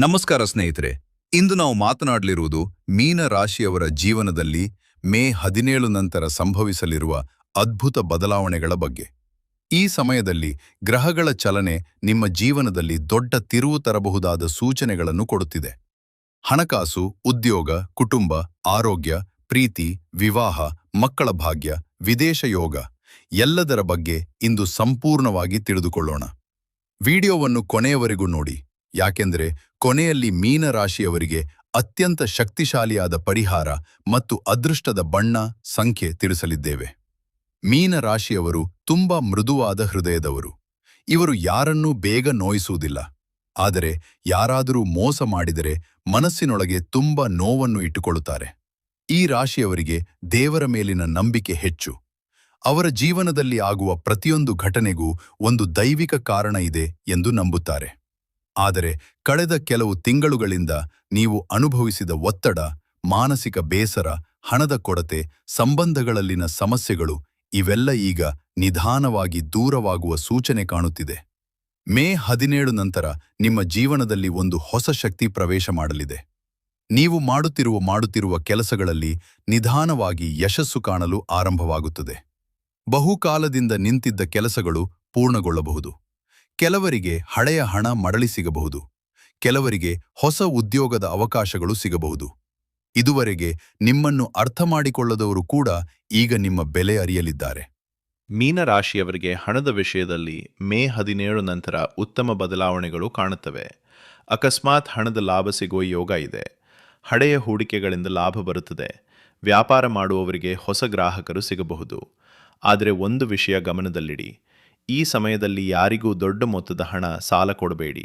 ನಮಸ್ಕಾರ ಸ್ನೇಹಿತರೆ. ಇಂದು ನಾವು ಮಾತನಾಡಲಿರುವುದು ಮೀನ ರಾಶಿಯವರ ಜೀವನದಲ್ಲಿ ಮೇ 17 ನಂತರ ಸಂಭವಿಸಲಿರುವ ಅದ್ಭುತ ಬದಲಾವಣೆಗಳ ಬಗ್ಗೆ. ಈ ಸಮಯದಲ್ಲಿ ಗ್ರಹಗಳ ಚಲನೆ ನಿಮ್ಮ ಜೀವನದಲ್ಲಿ ದೊಡ್ಡ ತಿರುವು ತರಬಹುದಾದ ಸೂಚನೆಗಳನ್ನು ಕೊಡುತ್ತಿದೆ. ಹಣಕಾಸು, ಉದ್ಯೋಗ, ಕುಟುಂಬ, ಆರೋಗ್ಯ, ಪ್ರೀತಿ, ವಿವಾಹ, ಮಕ್ಕಳ ಭಾಗ್ಯ, ವಿದೇಶ ಯೋಗ ಎಲ್ಲದರ ಬಗ್ಗೆ ಇಂದು ಸಂಪೂರ್ಣವಾಗಿ ತಿಳಿದುಕೊಳ್ಳೋಣ. ವಿಡಿಯೋವನ್ನು ಕೊನೆಯವರೆಗೂ ನೋಡಿ, ಯಾಕೆಂದರೆ ಕೊನೆಯಲ್ಲಿ ಮೀನ ರಾಶಿಯವರಿಗೆ ಅತ್ಯಂತ ಶಕ್ತಿಶಾಲಿಯಾದ ಪರಿಹಾರ ಮತ್ತು ಅದೃಷ್ಟದ ಬಣ್ಣ ಸಂಖ್ಯೆ ತಿಳಿಸಲಿದ್ದೇವೆ. ಮೀನ ರಾಶಿಯವರು ತುಂಬಾ ಮೃದುವಾದ ಹೃದಯದವರು. ಇವರು ಯಾರನ್ನೂ ಬೇಗ ನೋಯಿಸುವುದಿಲ್ಲ. ಆದರೆ ಯಾರಾದರೂ ಮೋಸ ಮಾಡಿದರೆ ಮನಸ್ಸಿನೊಳಗೆ ತುಂಬಾ ನೋವನ್ನು ಇಟ್ಟುಕೊಳ್ಳುತ್ತಾರೆ. ಈ ರಾಶಿಯವರಿಗೆ ದೇವರ ಮೇಲಿನ ನಂಬಿಕೆ ಹೆಚ್ಚು. ಅವರ ಜೀವನದಲ್ಲಿ ಆಗುವ ಪ್ರತಿಯೊಂದು ಘಟನೆಗೂ ಒಂದು ದೈವಿಕ ಕಾರಣ ಇದೆ ಎಂದು ನಂಬುತ್ತಾರೆ. ಆದರೆ ಕಳೆದ ಕೆಲವು ತಿಂಗಳುಗಳಿಂದ ನೀವು ಅನುಭವಿಸಿದ ಒತ್ತಡ, ಮಾನಸಿಕ ಬೇಸರ, ಹಣದ ಕೊರತೆ, ಸಂಬಂಧಗಳಲ್ಲಿನ ಸಮಸ್ಯೆಗಳು ಇವೆಲ್ಲ ಈಗ ನಿಧಾನವಾಗಿ ದೂರವಾಗುವ ಸೂಚನೆ ಕಾಣುತ್ತಿದೆ. ಮೇ 17 ನಂತರ ನಿಮ್ಮ ಜೀವನದಲ್ಲಿ ಒಂದು ಹೊಸ ಶಕ್ತಿ ಪ್ರವೇಶ ಮಾಡಲಿದೆ. ನೀವು ಮಾಡುತ್ತಿರುವ ಕೆಲಸಗಳಲ್ಲಿ ನಿಧಾನವಾಗಿ ಯಶಸ್ಸು ಕಾಣಲು ಆರಂಭವಾಗುತ್ತದೆ. ಬಹುಕಾಲದಿಂದ ನಿಂತಿದ್ದ ಕೆಲಸಗಳು ಪೂರ್ಣಗೊಳ್ಳಬಹುದು. ಕೆಲವರಿಗೆ ಹಳೆಯ ಹಣ ಮರಳಿ ಸಿಗಬಹುದು. ಕೆಲವರಿಗೆ ಹೊಸ ಉದ್ಯೋಗದ ಅವಕಾಶಗಳು ಸಿಗಬಹುದು. ಇದುವರೆಗೆ ನಿಮ್ಮನ್ನು ಅರ್ಥ ಮಾಡಿಕೊಳ್ಳದವರು ಕೂಡ ಈಗ ನಿಮ್ಮ ಬೆಲೆ ಅರಿಯಲಿದ್ದಾರೆ. ಮೀನರಾಶಿಯವರಿಗೆ ಹಣದ ವಿಷಯದಲ್ಲಿ ಮೇ 17 ನಂತರ ಉತ್ತಮ ಬದಲಾವಣೆಗಳು ಕಾಣುತ್ತವೆ. ಅಕಸ್ಮಾತ್ ಹಣದ ಲಾಭ ಸಿಗುವ ಯೋಗ ಇದೆ. ಹಳೆಯ ಹೂಡಿಕೆಗಳಿಂದ ಲಾಭ ಬರುತ್ತದೆ. ವ್ಯಾಪಾರ ಮಾಡುವವರಿಗೆ ಹೊಸ ಗ್ರಾಹಕರು ಸಿಗಬಹುದು. ಆದರೆ ಒಂದು ವಿಷಯ ಗಮನದಲ್ಲಿಡಿ. ಈ ಸಮಯದಲ್ಲಿ ಯಾರಿಗೂ ದೊಡ್ಡ ಮೊತ್ತದ ಹಣ ಸಾಲ ಕೊಡಬೇಡಿ.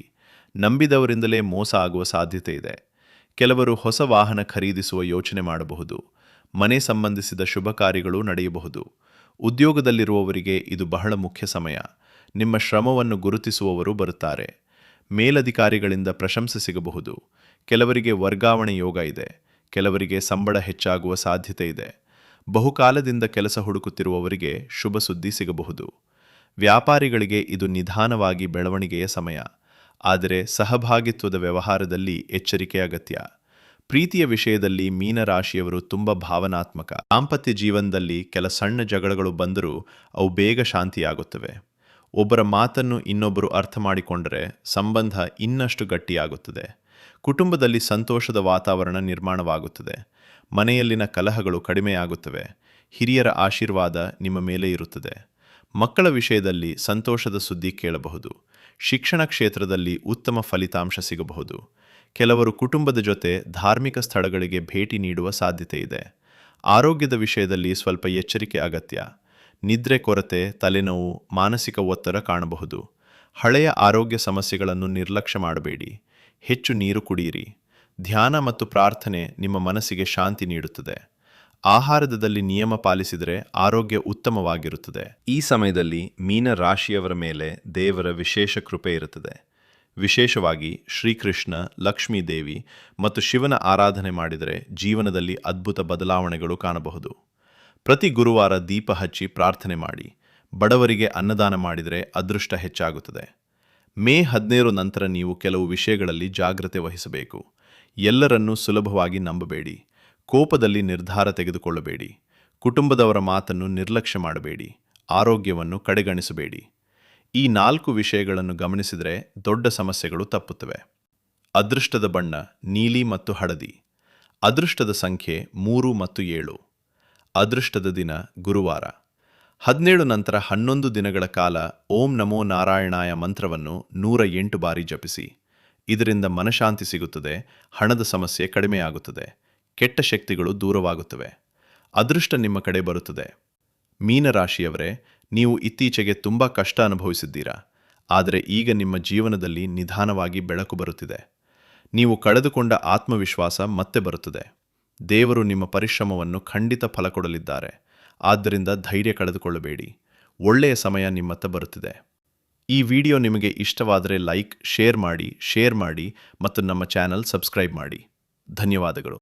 ನಂಬಿದವರಿಂದಲೇ ಮೋಸ ಆಗುವ ಸಾಧ್ಯತೆ ಇದೆ. ಕೆಲವರು ಹೊಸ ವಾಹನ ಖರೀದಿಸುವ ಯೋಚನೆ ಮಾಡಬಹುದು. ಮನೆ ಸಂಬಂಧಿಸಿದ ಶುಭ ಕಾರ್ಯಗಳು ನಡೆಯಬಹುದು. ಉದ್ಯೋಗದಲ್ಲಿರುವವರಿಗೆ ಇದು ಬಹಳ ಮುಖ್ಯ ಸಮಯ. ನಿಮ್ಮ ಶ್ರಮವನ್ನು ಗುರುತಿಸುವವರು ಬರುತ್ತಾರೆ. ಮೇಲಧಿಕಾರಿಗಳಿಂದ ಪ್ರಶಂಸೆ ಸಿಗಬಹುದು. ಕೆಲವರಿಗೆ ವರ್ಗಾವಣೆ ಯೋಗ ಇದೆ. ಕೆಲವರಿಗೆ ಸಂಬಳ ಹೆಚ್ಚಾಗುವ ಸಾಧ್ಯತೆ ಇದೆ. ಬಹುಕಾಲದಿಂದ ಕೆಲಸ ಹುಡುಕುತ್ತಿರುವವರಿಗೆ ಶುಭ ಸುದ್ದಿ ಸಿಗಬಹುದು. ವ್ಯಾಪಾರಿಗಳಿಗೆ ಇದು ನಿಧಾನವಾಗಿ ಬೆಳವಣಿಗೆಯ ಸಮಯ. ಆದರೆ ಸಹಭಾಗಿತ್ವದ ವ್ಯವಹಾರದಲ್ಲಿ ಎಚ್ಚರಿಕೆ ಅಗತ್ಯ. ಪ್ರೀತಿಯ ವಿಷಯದಲ್ಲಿ ಮೀನರಾಶಿಯವರು ತುಂಬ ಭಾವನಾತ್ಮಕ. ದಾಂಪತ್ಯ ಜೀವನದಲ್ಲಿ ಕೆಲ ಸಣ್ಣ ಜಗಳಗಳು ಬಂದರೂ ಅವು ಬೇಗ ಶಾಂತಿಯಾಗುತ್ತವೆ. ಒಬ್ಬರ ಮಾತನ್ನು ಇನ್ನೊಬ್ಬರು ಅರ್ಥ ಮಾಡಿಕೊಂಡರೆ ಸಂಬಂಧ ಇನ್ನಷ್ಟು ಗಟ್ಟಿಯಾಗುತ್ತದೆ. ಕುಟುಂಬದಲ್ಲಿ ಸಂತೋಷದ ವಾತಾವರಣ ನಿರ್ಮಾಣವಾಗುತ್ತದೆ. ಮನೆಯಲ್ಲಿನ ಕಲಹಗಳು ಕಡಿಮೆಯಾಗುತ್ತವೆ. ಹಿರಿಯರ ಆಶೀರ್ವಾದ ನಿಮ್ಮ ಮೇಲೆ ಇರುತ್ತದೆ. ಮಕ್ಕಳ ವಿಷಯದಲ್ಲಿ ಸಂತೋಷದ ಸುದ್ದಿ ಕೇಳಬಹುದು. ಶಿಕ್ಷಣ ಕ್ಷೇತ್ರದಲ್ಲಿ ಉತ್ತಮ ಫಲಿತಾಂಶ ಸಿಗಬಹುದು. ಕೆಲವರು ಕುಟುಂಬದ ಜೊತೆ ಧಾರ್ಮಿಕ ಸ್ಥಳಗಳಿಗೆ ಭೇಟಿ ನೀಡುವ ಸಾಧ್ಯತೆ ಇದೆ. ಆರೋಗ್ಯದ ವಿಷಯದಲ್ಲಿ ಸ್ವಲ್ಪ ಎಚ್ಚರಿಕೆ ಅಗತ್ಯ. ನಿದ್ರೆ ಕೊರತೆ, ತಲೆನೋವು, ಮಾನಸಿಕ ಒತ್ತಡ ಕಾಣಬಹುದು. ಹಳೆಯ ಆರೋಗ್ಯ ಸಮಸ್ಯೆಗಳನ್ನು ನಿರ್ಲಕ್ಷ್ಯ ಮಾಡಬೇಡಿ. ಹೆಚ್ಚು ನೀರು ಕುಡಿಯಿರಿ. ಧ್ಯಾನ ಮತ್ತು ಪ್ರಾರ್ಥನೆ ನಿಮ್ಮ ಮನಸ್ಸಿಗೆ ಶಾಂತಿ ನೀಡುತ್ತದೆ. ಆಹಾರದಲ್ಲಿ ನಿಯಮ ಪಾಲಿಸಿದರೆ ಆರೋಗ್ಯ ಉತ್ತಮವಾಗಿರುತ್ತದೆ. ಈ ಸಮಯದಲ್ಲಿ ಮೀನ ರಾಶಿಯವರ ಮೇಲೆ ದೇವರ ವಿಶೇಷ ಕೃಪೆ ಇರುತ್ತದೆ. ವಿಶೇಷವಾಗಿ ಶ್ರೀಕೃಷ್ಣ, ಲಕ್ಷ್ಮೀ ದೇವಿ ಮತ್ತು ಶಿವನ ಆರಾಧನೆ ಮಾಡಿದರೆ ಜೀವನದಲ್ಲಿ ಅದ್ಭುತ ಬದಲಾವಣೆಗಳು ಕಾಣಬಹುದು. ಪ್ರತಿ ಗುರುವಾರ ದೀಪ ಹಚ್ಚಿ ಪ್ರಾರ್ಥನೆ ಮಾಡಿ. ಬಡವರಿಗೆ ಅನ್ನದಾನ ಮಾಡಿದರೆ ಅದೃಷ್ಟ ಹೆಚ್ಚಾಗುತ್ತದೆ. ಮೇ 17 ನಂತರ ನೀವು ಕೆಲವು ವಿಷಯಗಳಲ್ಲಿ ಜಾಗ್ರತೆ ವಹಿಸಬೇಕು. ಎಲ್ಲರನ್ನೂ ಸುಲಭವಾಗಿ ನಂಬಬೇಡಿ. ಕೋಪದಲ್ಲಿ ನಿರ್ಧಾರ ತೆಗೆದುಕೊಳ್ಳಬೇಡಿ. ಕುಟುಂಬದವರ ಮಾತನ್ನು ನಿರ್ಲಕ್ಷ್ಯ ಮಾಡಬೇಡಿ. ಆರೋಗ್ಯವನ್ನು ಕಡೆಗಣಿಸಬೇಡಿ. ಈ 4 ವಿಷಯಗಳನ್ನು ಗಮನಿಸಿದರೆ ದೊಡ್ಡ ಸಮಸ್ಯೆಗಳು ತಪ್ಪುತ್ತವೆ. ಅದೃಷ್ಟದ ಬಣ್ಣ ನೀಲಿ ಮತ್ತು ಹಳದಿ. ಅದೃಷ್ಟದ ಸಂಖ್ಯೆ 3 ಮತ್ತು 7. ಅದೃಷ್ಟದ ದಿನ ಗುರುವಾರ. 17 ನಂತರ 11 ದಿನಗಳ ಕಾಲ ಓಂ ನಮೋ ನಾರಾಯಣಾಯ ಮಂತ್ರವನ್ನು 108 ಬಾರಿ ಜಪಿಸಿ. ಇದರಿಂದ ಮನಶಾಂತಿ ಸಿಗುತ್ತದೆ. ಹಣದ ಸಮಸ್ಯೆ ಕಡಿಮೆಯಾಗುತ್ತದೆ. ಕೆಟ್ಟ ಶಕ್ತಿಗಳು ದೂರವಾಗುತ್ತವೆ. ಅದೃಷ್ಟ ನಿಮ್ಮ ಕಡೆ ಬರುತ್ತದೆ. ಮೀನರಾಶಿಯವರೇ, ನೀವು ಇತ್ತೀಚೆಗೆ ತುಂಬ ಕಷ್ಟ ಅನುಭವಿಸಿದ್ದೀರಾ. ಆದರೆ ಈಗ ನಿಮ್ಮ ಜೀವನದಲ್ಲಿ ನಿಧಾನವಾಗಿ ಬೆಳಕು ಬರುತ್ತಿದೆ. ನೀವು ಕಳೆದುಕೊಂಡ ಆತ್ಮವಿಶ್ವಾಸ ಮತ್ತೆ ಬರುತ್ತದೆ. ದೇವರು ನಿಮ್ಮ ಪರಿಶ್ರಮವನ್ನು ಖಂಡಿತ ಫಲ ಕೊಡಲಿದ್ದಾರೆ. ಆದ್ದರಿಂದ ಧೈರ್ಯ ಕಳೆದುಕೊಳ್ಳಬೇಡಿ. ಒಳ್ಳೆಯ ಸಮಯ ನಿಮ್ಮತ್ತ ಬರುತ್ತಿದೆ. ಈ ವಿಡಿಯೋ ನಿಮಗೆ ಇಷ್ಟವಾದರೆ ಲೈಕ್, ಶೇರ್ ಮಾಡಿ ಮತ್ತು ನಮ್ಮ ಚಾನೆಲ್ ಸಬ್ಸ್ಕ್ರೈಬ್ ಮಾಡಿ. ಧನ್ಯವಾದಗಳು.